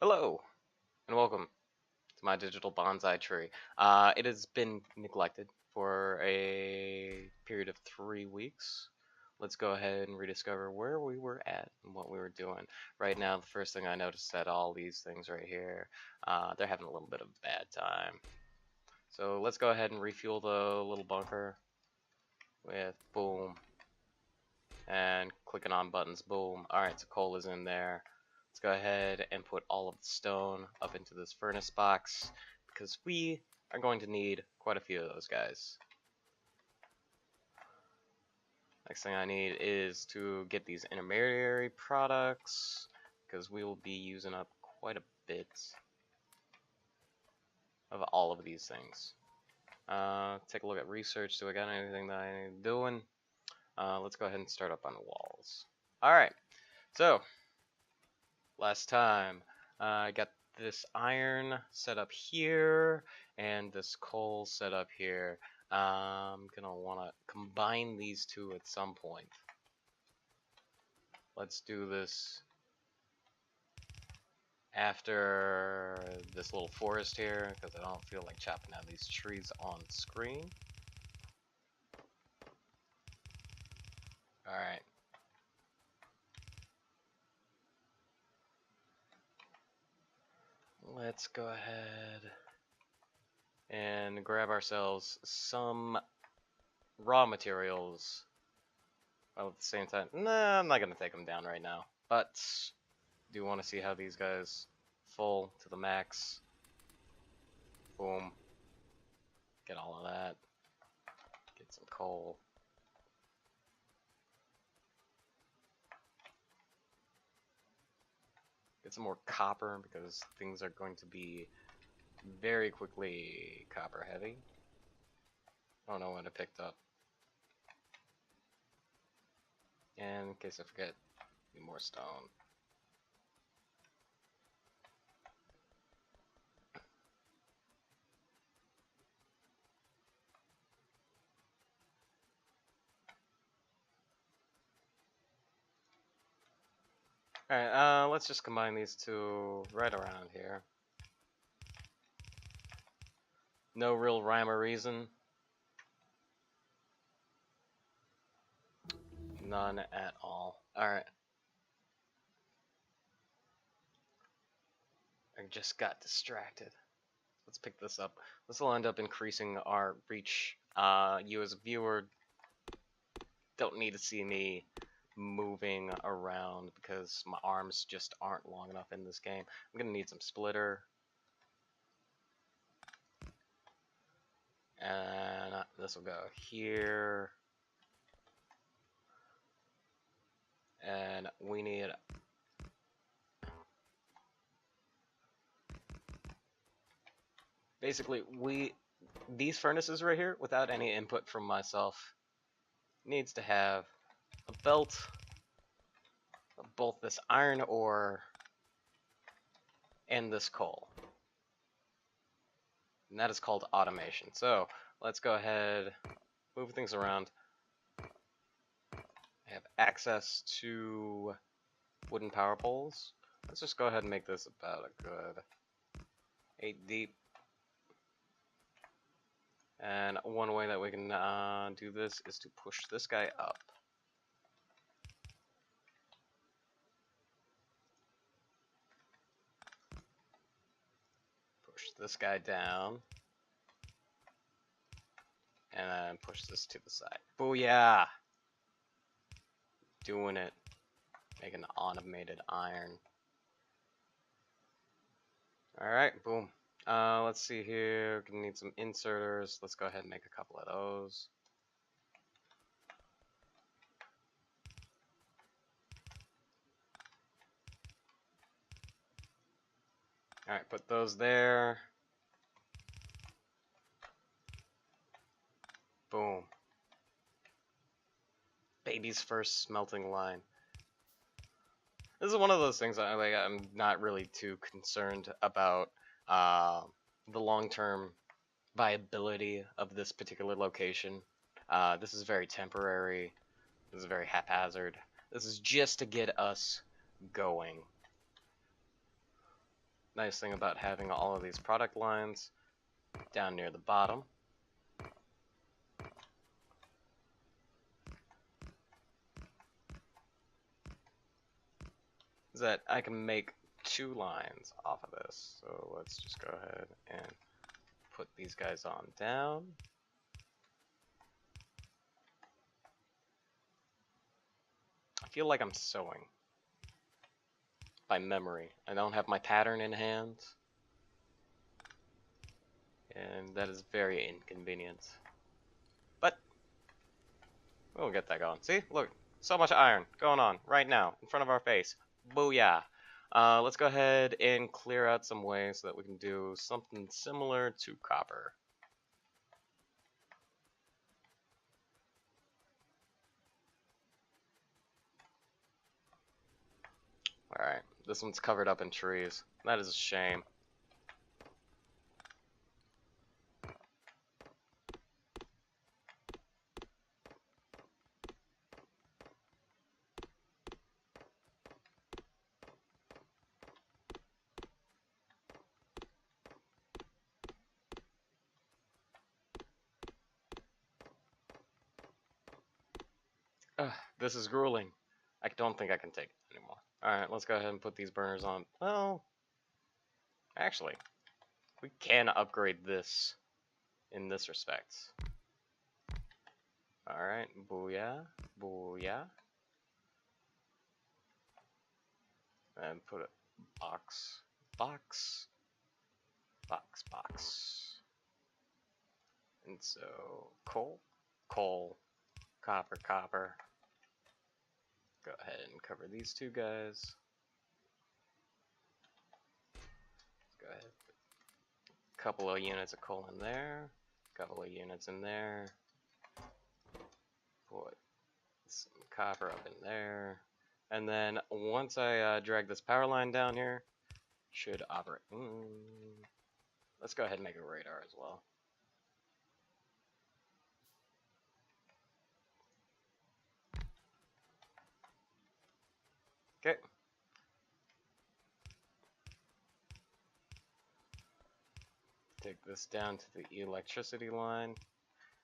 Hello, and welcome to my digital bonsai tree. It has been neglected for a period of 3 weeks. Let's go ahead and rediscover where we were at and what we were doing. Right now, the first thing I noticed that all these things right here, they're having a little bit of a bad time. So let's go ahead and refuel the little bunker with boom, and clicking on buttons, boom. Alright, so coal is in there. Let's go ahead and put all of the stone up into this furnace box because we are going to need quite a few of those guys. Next thing I need is to get these intermediary products because we will be using up quite a bit of all of these things. Take a look at research. Do I got anything that I need doing? Let's go ahead and start up on the walls. Alright, so last time I got this iron set up here and this coal set up here. I'm gonna want to combine these two at some point. Let's do this after this little forest here because I don't feel like chopping down these trees on screen. Alright. Let's go ahead and grab ourselves some raw materials. While at the same time, nah, I'm not gonna take them down right now. But do want to see how these guys full to the max. Boom. Get all of that. Get some coal. Get some more copper because things are going to be very quickly copper heavy. I don't know what I picked up. And in case I forget, need more stone. Alright, let's just combine these two right around here. No real rhyme or reason. None at all. Alright. I just got distracted. Let's pick this up. This will end up increasing our reach. You as a viewer don't need to see me moving around because my arms just aren't long enough in this game. I'm gonna need some splitter. And this will go here. And we need basically these furnaces right here without any input from myself needs to have a belt of both this iron ore and this coal. And that is called automation. So let's go ahead, move things around. I have access to wooden power poles. Let's just go ahead and make this about a good 8 deep. And one way that we can do this is to push this guy up. Push this guy down. And then push this to the side. Booyah! Doing it. Making automated iron. Alright, boom. Let's see here. We're gonna need some inserters. Let's go ahead and make a couple of those. Alright, put those there. Boom. Baby's first smelting line. This is one of those things that I'm not really too concerned about the long-term viability of this particular location. This is very temporary. This is very haphazard. This is just to get us going. Nice thing about having all of these product lines down near the bottom is that I can make 2 lines off of this. So let's just go ahead and put these guys on down. I feel like I'm sewing by memory. I don't have my pattern in hand, and that is very inconvenient. But we'll get that going. See, look, so much iron going on right now in front of our face. Booyah! Let's go ahead and clear out some ways so that we can do something similar to copper. Alright, this one's covered up in trees. That is a shame. Ugh, this is grueling. I don't think I can take it anymore. Alright, let's go ahead and put these burners on. Well, actually, we can upgrade this in this respect. Alright, booyah, booyah. And put a box, box, box, box. And so, coal, coal, copper, copper. Go ahead and cover these 2 guys. Go ahead. Couple of units of coal in there. Couple of units in there. Put some copper up in there. And then once I drag this power line down here, should operate. Let's go ahead and make a radar as well. Okay. Take this down to the electricity line.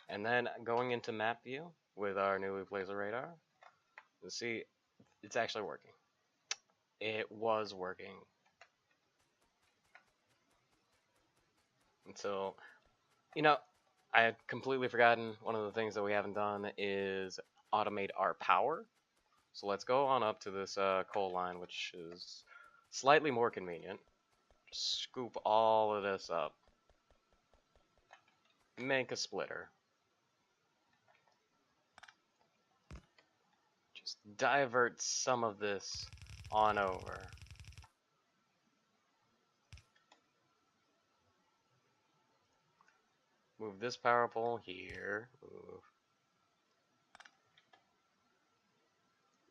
And then going into map view with our new loop laser radar, you'll see it's actually working. It was working until, you know, I had completely forgotten one of the things that we haven't done is automate our power. So let's go on up to this coal line, which is slightly more convenient. Just scoop all of this up. Make a splitter. Just divert some of this on over. Move this power pole here.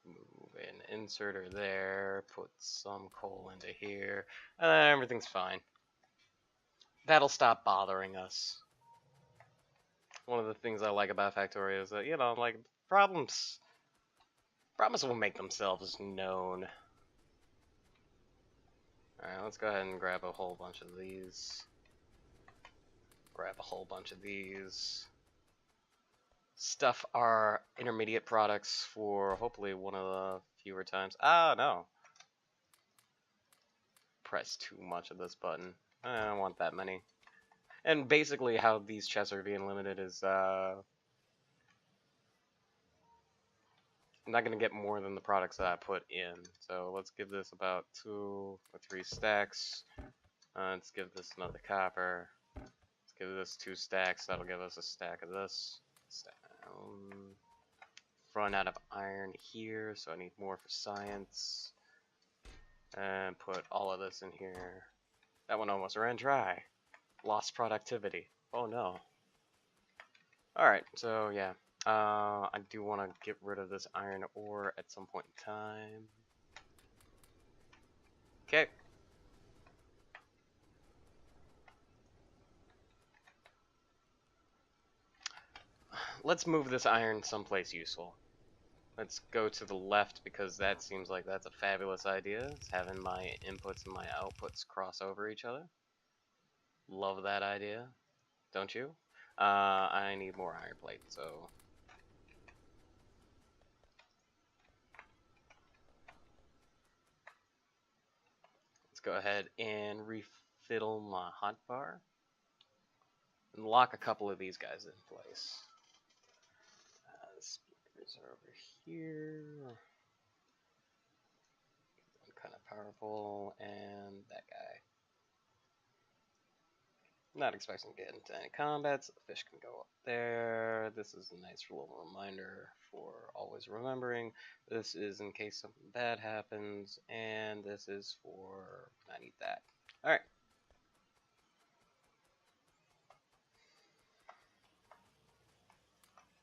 Move an inserter there. Put some coal into here. Everything's fine. That'll stop bothering us. One of the things I like about Factorio is that, you know, like, problems will make themselves known. Alright, let's go ahead and grab a whole bunch of these. Grab a whole bunch of these. Stuff our intermediate products for hopefully one of the fewer times. Ah, no. Press too much of this button. I don't want that many. And basically how these chests are being limited is, I'm not going to get more than the products that I put in. So let's give this about 2 or 3 stacks. Let's give this another copper. Let's give this 2 stacks. That'll give us a stack of this. Run out of iron here, so I need more for science. And put all of this in here. That one almost ran dry. Lost productivity. Oh no. Alright, so yeah. I do want to get rid of this iron ore at some point in time. Okay. Let's move this iron someplace useful. Let's go to the left because that seems like that's a fabulous idea. It's having my inputs and my outputs cross over each other. Love that idea, don't you? I need more iron plate, so let's go ahead and refill my hotbar and lock a couple of these guys in place. Speakers are over here. One kind of powerful, and that guy. Not expecting to get into any combat, so the fish can go up there. This is a nice little reminder for always remembering. This is in case something bad happens, and this is for I need that. Alright.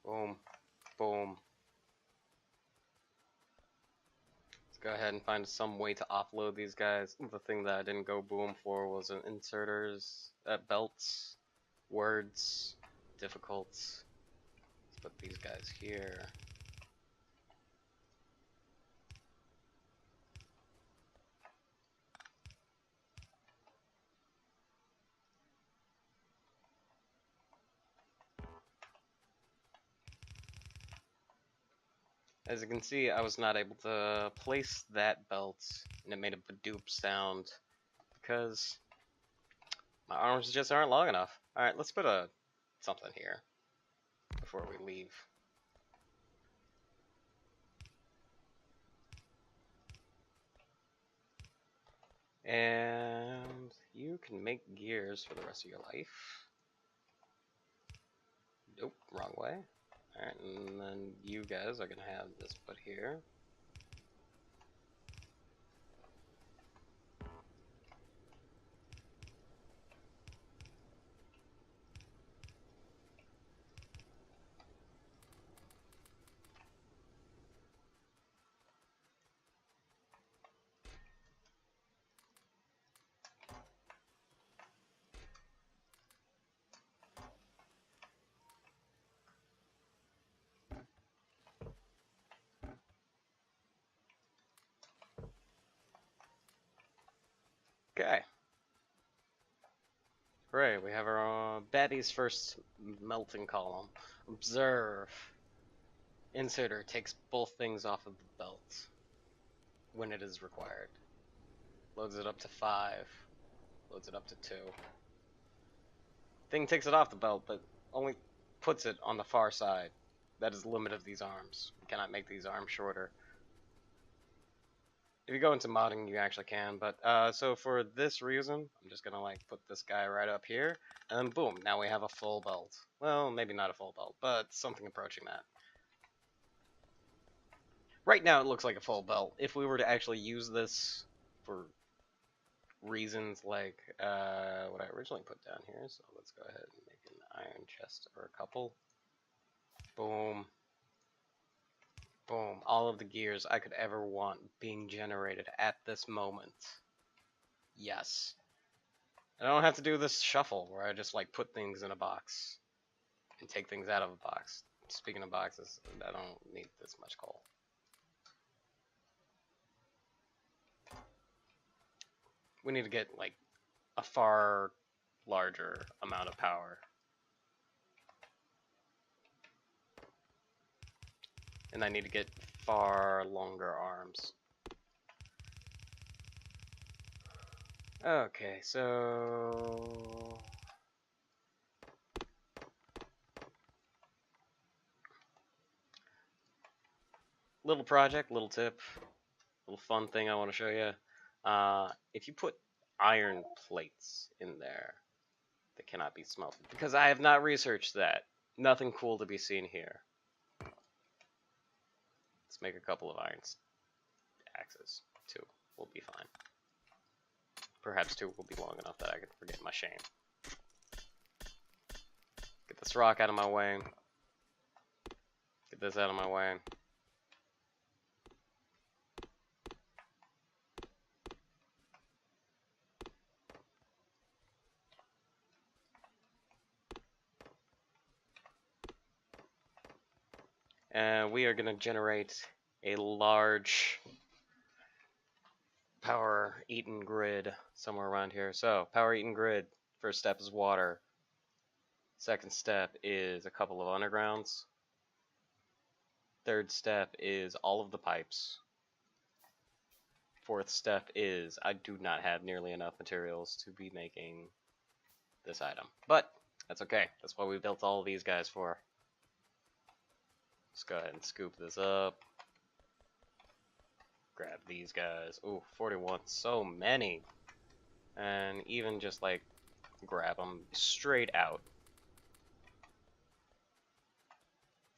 Boom. Boom. Let's go ahead and find some way to offload these guys. The thing that I didn't go boom for was an inserters, belts, words, difficult. Let's put these guys here. As you can see, I was not able to place that belt, and it made a badoop sound because my arms just aren't long enough. Alright, let's put something here before we leave. And you can make gears for the rest of your life. Nope, wrong way. Alright, and then you guys are going to have this put here. Okay. Hooray, we have our Betty's first melting column. Observe. Inserter takes both things off of the belt when it is required. Loads it up to 5. Loads it up to 2. Thing takes it off the belt, but only puts it on the far side. That is the limit of these arms. You cannot make these arms shorter. If you go into modding, you actually can, but so for this reason, I'm just gonna like put this guy right up here, and then boom, now we have a full belt. Well, maybe not a full belt, but something approaching that. Right now it looks like a full belt. If we were to actually use this for reasons like what I originally put down here, so let's go ahead and make an iron chest or a couple. Boom. Boom. All of the gears I could ever want being generated at this moment. Yes. I don't have to do this shuffle where I just like put things in a box and take things out of a box. Speaking of boxes, I don't need this much coal. We need to get like a far larger amount of power. And I need to get far longer arms. Okay, so little project, little tip, little fun thing I want to show you. If you put iron plates in there, they cannot be smelted because I have not researched that. Nothing cool to be seen here. Let's make a couple of iron axes. 2 will be fine. Perhaps 2 will be long enough that I can forget my shame. Get this rock out of my way. Get this out of my way. And we are going to generate a large power eaten grid somewhere around here. So, power eaten grid, first step is water. Second step is a couple of undergrounds. Third step is all of the pipes. Fourth step is I do not have nearly enough materials to be making this item. But that's okay. That's what we built all of these guys for. Let's go ahead and scoop this up. Grab these guys. Ooh, 41. So many. And even just like grab them straight out.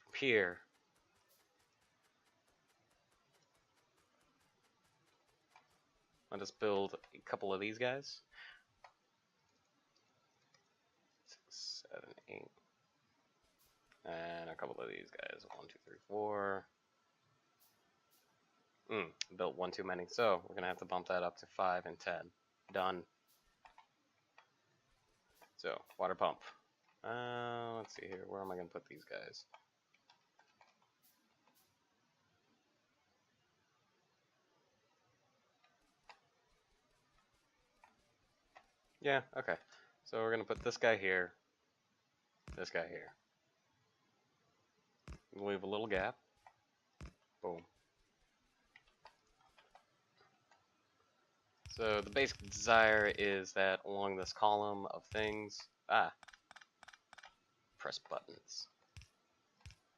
From here. Let us build a couple of these guys. 6, 7, 8. And a couple of these guys. 1, 2, 3, 4. Built one too many. So we're going to have to bump that up to 5 and 10. Done. So, water pump. Let's see here. Where am I going to put these guys? Yeah, okay. So we're going to put this guy here. This guy here. Leave a little gap. Boom. So the basic desire is that along this column of things, press buttons.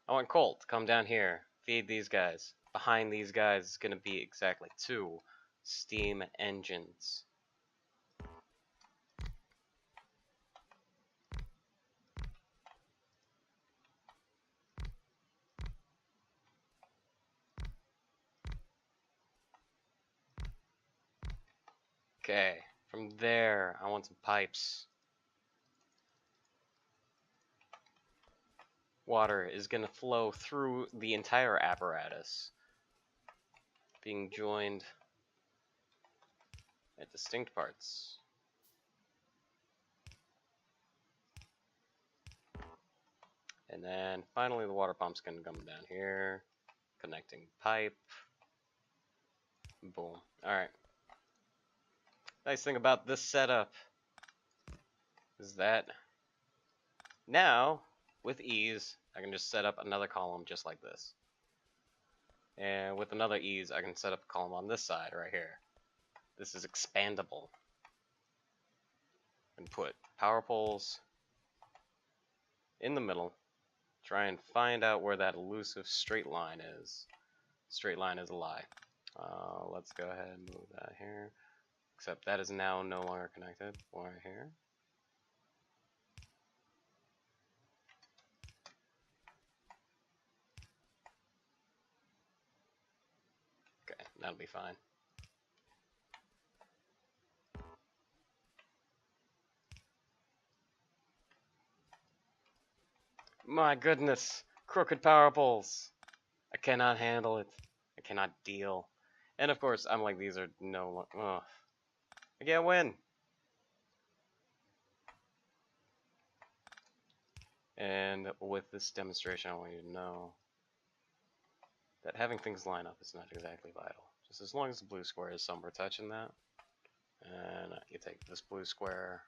I want Colt to come down here, feed these guys. Behind these guys is going to be exactly 2 steam engines. Okay, from there, I want some pipes. Water is going to flow through the entire apparatus, being joined at distinct parts. And then finally the water pump's going to come down here, connecting pipe. Boom. Alright. Nice thing about this setup is that now, with ease, I can just set up another column just like this. And with another ease, I can set up a column on this side right here. This is expandable. And put power poles in the middle. Try and find out where that elusive straight line is. Straight line is a lie. Let's go ahead and move that here. Except that is now no longer connected. Right here. Okay, that'll be fine. My goodness, crooked power poles. I cannot handle it. I cannot deal. And of course, I'm like, these are no. Ugh. I can't win. And with this demonstration, I want you to know that having things line up is not exactly vital. Just as long as the blue square is somewhere touching that. And you take this blue square,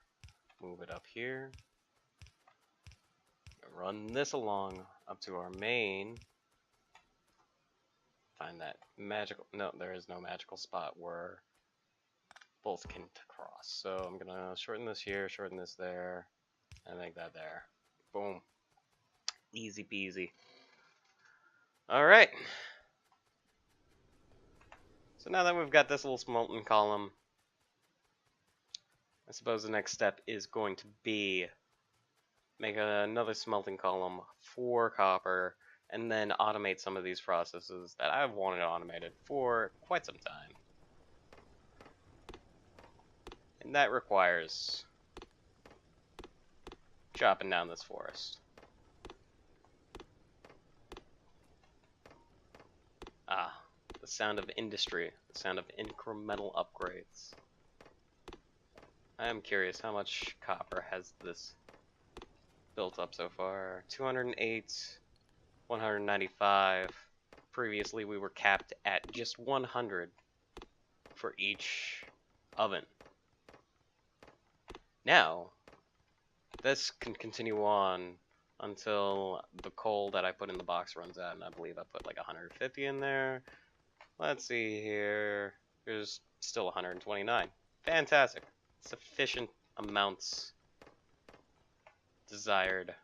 move it up here, run this along up to our main. Find that magical, no, there is no magical spot where both can cross. So I'm gonna shorten this here, shorten this there, and make that there. Boom. Easy peasy. Alright. So now that we've got this little smelting column, I suppose the next step is going to be make another smelting column for copper, and then automate some of these processes that I've wanted automated for quite some time. And that requires chopping down this forest. The sound of industry, the sound of incremental upgrades. I am curious how much copper has this built up so far. 208, 195. Previously, we were capped at just 100 for each oven. Now, this can continue on until the coal that I put in the box runs out, and I believe I put like 150 in there. Let's see here. There's still 129. Fantastic. Sufficient amounts desired.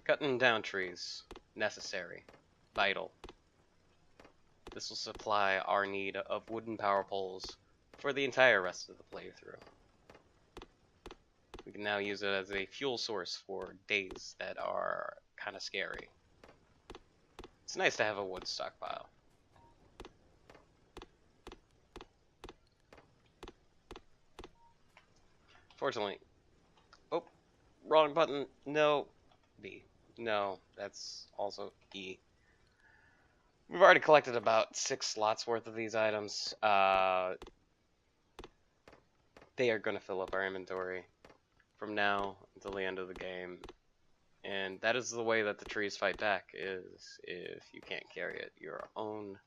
Cutting down trees. Necessary. Vital. This will supply our need of wooden power poles for the entire rest of the playthrough. We can now use it as a fuel source for days that are kind of scary. It's nice to have a wood stockpile. Fortunately, oh, wrong button. No, B. No, that's also E. We've already collected about 6 slots worth of these items. They are going to fill up our inventory from now until the end of the game. And that is the way that the trees fight back, is if you can't carry it, your own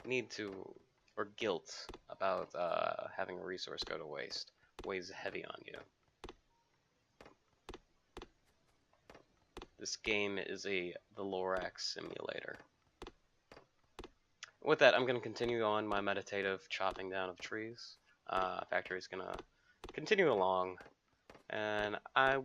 need to, or guilt about having a resource go to waste weighs heavy on you. This game is the Lorax simulator. With that, I'm going to continue on my meditative chopping down of trees. Factory's going to continue along, and I will